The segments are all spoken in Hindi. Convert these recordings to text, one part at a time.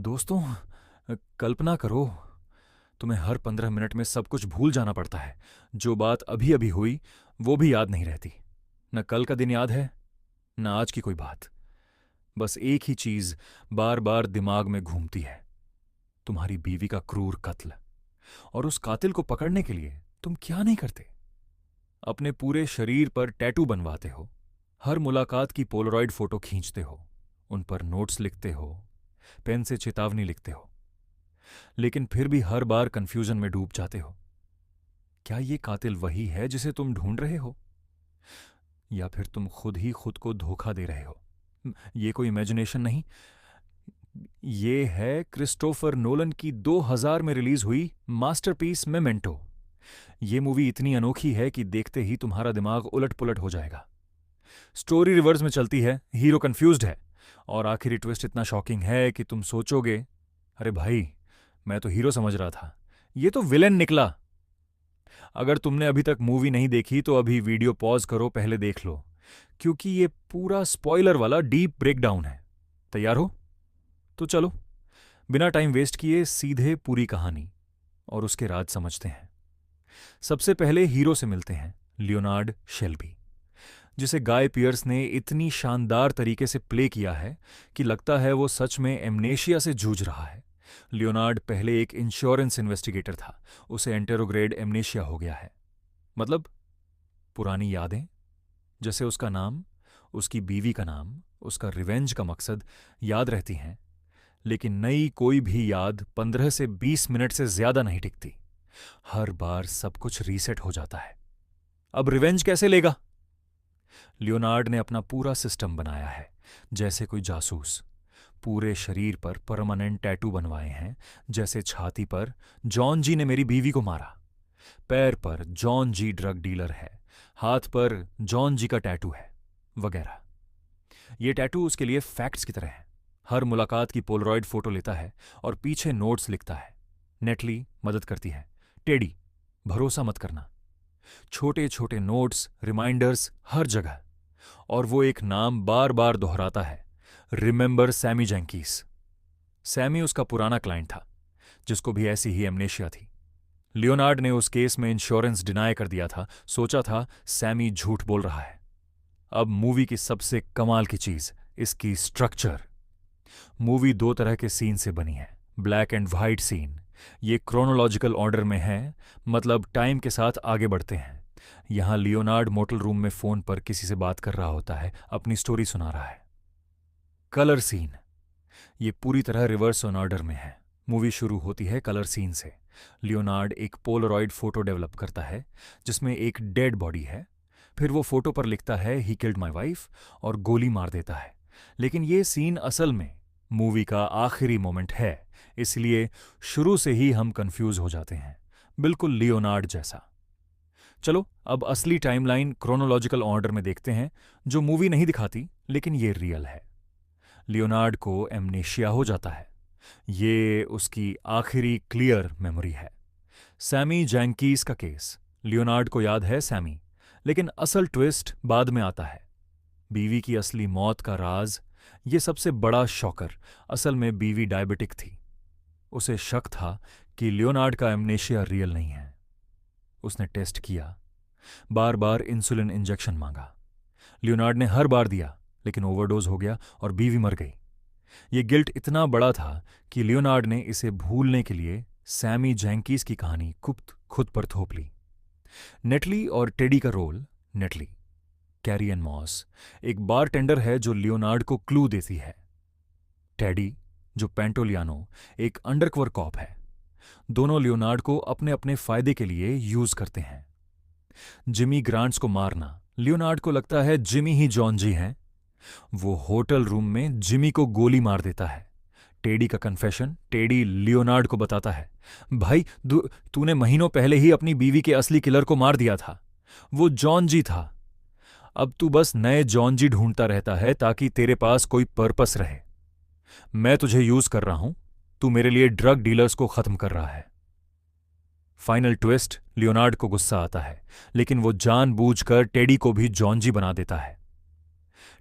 दोस्तों, कल्पना करो, तुम्हें हर 15 मिनट में सब कुछ भूल जाना पड़ता है। जो बात अभी अभी हुई वो भी याद नहीं रहती। न कल का दिन याद है, न आज की कोई बात। बस एक ही चीज बार बार दिमाग में घूमती है, तुम्हारी बीवी का क्रूर कत्ल। और उस कातिल को पकड़ने के लिए तुम क्या नहीं करते? अपने पूरे शरीर पर टैटू बनवाते हो, हर मुलाकात की पोलरॉइड फोटो खींचते हो, उन पर नोट्स लिखते हो, पेन से चेतावनी लिखते हो, लेकिन फिर भी हर बार कंफ्यूजन में डूब जाते हो। क्या ये कातिल वही है जिसे तुम ढूंढ रहे हो, या फिर तुम खुद ही खुद को धोखा दे रहे हो? ये कोई इमेजिनेशन नहीं, ये है क्रिस्टोफर नोलन की 2000 में रिलीज हुई मास्टरपीस मेमेंटो। ये मूवी इतनी अनोखी है कि देखते ही तुम्हारा दिमाग उलट पुलट हो जाएगा। स्टोरी रिवर्स में चलती है, हीरो कंफ्यूज्ड है, और आखिरी ट्विस्ट इतना शॉकिंग है कि तुम सोचोगे, अरे भाई, मैं तो हीरो समझ रहा था, ये तो विलेन निकला। अगर तुमने अभी तक मूवी नहीं देखी तो अभी वीडियो पॉज करो, पहले देख लो, क्योंकि ये पूरा स्पॉइलर वाला डीप ब्रेकडाउन है। तैयार हो? तो चलो, बिना टाइम वेस्ट किए सीधे पूरी कहानी और उसके राज समझते हैं। सबसे पहले हीरो से मिलते हैं, लियोनार्ड शेल्बी, जिसे गाय पियर्स ने इतनी शानदार तरीके से प्ले किया है कि लगता है वो सच में एमनेशिया से जूझ रहा है। लियोनार्ड पहले एक इंश्योरेंस इन्वेस्टिगेटर था, उसे एंटेरोग्रेड एमनेशिया हो गया है। मतलब पुरानी यादें, जैसे उसका नाम, उसकी बीवी का नाम, उसका रिवेंज का मकसद याद रहती हैं, लेकिन नई कोई भी याद 15 से 20 मिनट से ज्यादा नहीं टिकती। हर बार सब कुछ रीसेट हो जाता है। अब रिवेंज कैसे लेगा? लियोनार्ड ने अपना पूरा सिस्टम बनाया है, जैसे कोई जासूस। पूरे शरीर पर परमानेंट टैटू बनवाए हैं, जैसे छाती पर जॉन जी ने मेरी बीवी को मारा, पैर पर जॉन जी ड्रग डीलर है, हाथ पर जॉन जी का टैटू है, वगैरह। ये टैटू उसके लिए फैक्ट्स की तरह है। हर मुलाकात की पोलरॉइड फोटो लेता है और पीछे नोट्स लिखता है। नेटली मदद करती है, टेडी, भरोसा मत करना। छोटे छोटे नोट्स, रिमाइंडर्स हर जगह। और वो एक नाम बार बार दोहराता है, रिमेंबर सैमी जेंकीस। सैमी उसका पुराना क्लाइंट था, जिसको भी ऐसी ही एमनेशिया थी। लियोनार्ड ने उस केस में इंश्योरेंस डिनाई कर दिया था, सोचा था सैमी झूठ बोल रहा है। अब मूवी की सबसे कमाल की चीज, इसकी स्ट्रक्चर। मूवी 2 तरह के सीन से बनी है, ब्लैक एंड व्हाइट सीन। ये क्रोनोलॉजिकल ऑर्डर में है, मतलब टाइम के साथ आगे बढ़ते हैं। यहां लियोनार्ड मोटल रूम में फोन पर किसी से बात कर रहा होता है, अपनी स्टोरी सुना रहा है। कलर सीन, ये पूरी तरह रिवर्स ऑन ऑर्डर में है। मूवी शुरू होती है कलर सीन से। लियोनार्ड एक पोलरॉइड फोटो डेवलप करता है, जिसमें एक डेड बॉडी है। फिर वो फोटो पर लिखता है, ही किल्ड माई वाइफ, और गोली मार देता है। लेकिन ये सीन असल में मूवी का आखिरी मोमेंट है, इसलिए शुरू से ही हम कंफ्यूज हो जाते हैं, बिल्कुल लियोनार्ड जैसा। चलो, अब असली टाइमलाइन क्रोनोलॉजिकल ऑर्डर में देखते हैं, जो मूवी नहीं दिखाती, लेकिन ये रियल है। लियोनार्ड को एमनेशिया हो जाता है। ये उसकी आखिरी क्लियर मेमोरी है। सैमी जैंकीस का केस, लियोनार्ड को याद है सैमी, लेकिन असल ट्विस्ट बाद में आता है। बीवी की असली मौत का राज, ये सबसे बड़ा शॉकर। असल में बीवी डायबिटिक थी। उसे शक था कि लियोनार्ड का एमनेशिया रियल नहीं है। उसने टेस्ट किया, बार बार इंसुलिन इंजेक्शन मांगा। लियोनार्ड ने हर बार दिया, लेकिन ओवरडोज हो गया और बीवी मर गई। ये गिल्ट इतना बड़ा था कि लियोनार्ड ने इसे भूलने के लिए सैमी जैंकीस की कहानी खुद पर थोप ली। नेटली और टेडी का role, Natalie Carrie Anne Moss एक बारटेंडर है जो लियोनार्ड को क्लू देती है। टेडी, जो पेंटोलियानो, एक अंडरकवर कॉप है। दोनों लियोनार्ड को अपने अपने फायदे के लिए यूज करते हैं। जिमी ग्रांट्स को मारना, लियोनार्ड को लगता है जिमी ही जॉन जी हैं। वो होटल रूम में जिमी को गोली मार देता है। टेडी का कन्फेशन, टेडी लियोनार्ड को बताता है, भाई तूने महीनों पहले ही अपनी बीवी के असली किलर को मार दिया था, वो जॉन जी था। अब तू बस नए जॉन जी ढूंढता रहता है ताकि तेरे पास कोई पर्पस रहे। मैं तुझे यूज कर रहा हूं, तू मेरे लिए ड्रग डीलर्स को खत्म कर रहा है। फाइनल ट्विस्ट, लियोनार्ड को गुस्सा आता है, लेकिन वो जानबूझकर टेडी को भी जॉन जी बना देता है।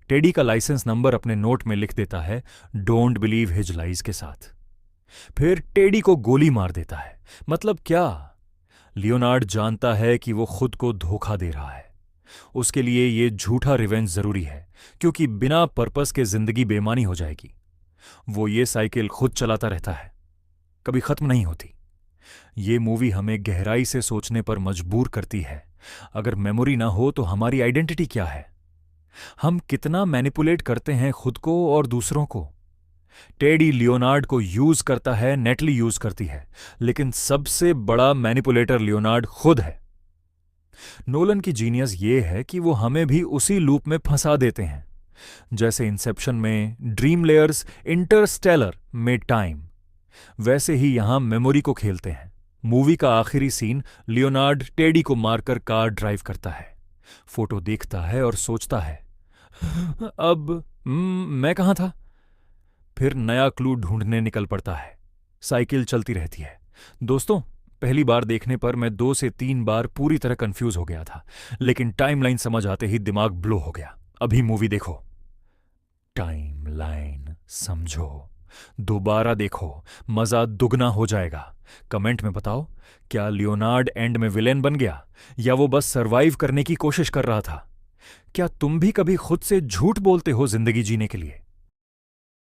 टेडी का लाइसेंस नंबर अपने नोट में लिख देता है, डोंट बिलीव हिज लाइज के साथ। फिर टेडी को गोली मार देता है। मतलब क्या? लियोनार्ड जानता है कि वो खुद को धोखा दे रहा है। उसके लिए ये झूठा रिवेंज जरूरी है, क्योंकि बिना पर्पस के जिंदगी बेमानी हो जाएगी। वो ये साइकिल खुद चलाता रहता है, कभी खत्म नहीं होती। ये मूवी हमें गहराई से सोचने पर मजबूर करती है। अगर मेमोरी ना हो तो हमारी आइडेंटिटी क्या है? हम कितना मैनिपुलेट करते हैं खुद को और दूसरों को। टेडी लियोनार्ड को यूज करता है, नेटली यूज करती है, लेकिन सबसे बड़ा मैनिपुलेटर लियोनार्ड खुद है। नोलन की जीनियस ये है कि वो हमें भी उसी लूप में फंसा देते हैं, जैसे इंसेप्शन में ड्रीम लेयर्स, इंटरस्टेलर में टाइम, वैसे ही यहां मेमोरी को खेलते हैं। मूवी का आखिरी सीन, लियोनार्ड टेडी को मारकर कार ड्राइव करता है, फोटो देखता है और सोचता है, अब मैं कहां था? फिर नया क्लू ढूंढने निकल पड़ता है। साइकिल चलती रहती है। दोस्तों, पहली बार देखने पर मैं 2 से 3 बार पूरी तरह कंफ्यूज हो गया था, लेकिन टाइमलाइन समझ आते ही दिमाग ब्लो हो गया। अभी मूवी देखो, टाइमलाइन समझो, दोबारा देखो, मजा दुगना हो जाएगा। कमेंट में बताओ, क्या लियोनार्ड एंड में विलेन बन गया, या वो बस सरवाइव करने की कोशिश कर रहा था? क्या तुम भी कभी खुद से झूठ बोलते हो जिंदगी जीने के लिए?